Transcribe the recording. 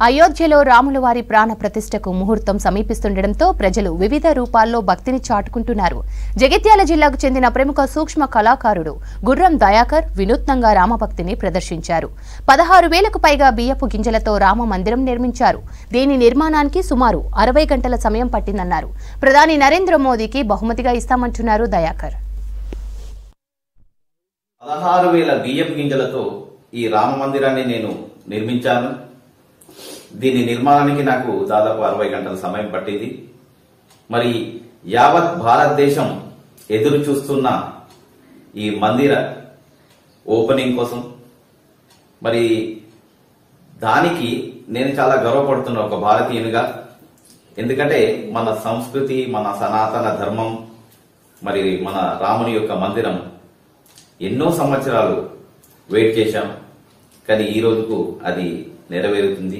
అయోధ్యలో రాముల వారి ప్రాణ ప్రతిష్టకు ముహూర్తం సమీపిస్తుండటంతో ప్రజలు వివిధ రూపాల్లో భక్తిని చాటుకుంటున్నారు. జగిత్యాల జిల్లాకు చెందిన ప్రముఖ సూక్ష్మ కళాకారుడు గుర్రం దయాకర్ వినూత్నంగా రామభక్తిని ప్రదర్శించారు. 16,000కు పైగా బియ్యపు గింజలతో రామ మందిరం నిర్మించారు. దీని నిర్మాణానికి సుమారు 60 గంటల సమయం పట్టిందన్నారు. ప్రధాని నరేంద్ర మోదీకి బహుమతిగా ఇస్తామంటున్నారు దయాకర్. 16,000 బియ్యపు గింజలతో ఈ రామ మందిరాన్ని నేను నిర్మించాను. దీని నిర్మాణానికి నాకు దాదాపు 60 గంటల సమయం పట్టింది. మరి యావత్ భారతదేశం ఎదురు చూస్తున్న ఈ మందిర ఓపెనింగ్ కోసం మరి దానికి నేను చాలా గర్వపడుతున్నా ఒక భారతీయునిగా. ఎందుకంటే మన సంస్కృతి, మన సనాతన ధర్మం, మరి మన రాముని యొక్క మందిరం ఎన్నో సంవత్సరాలు వెయిట్ చేశాం. కానీ ఈ రోజుకు అది నెరవేరుతుంది.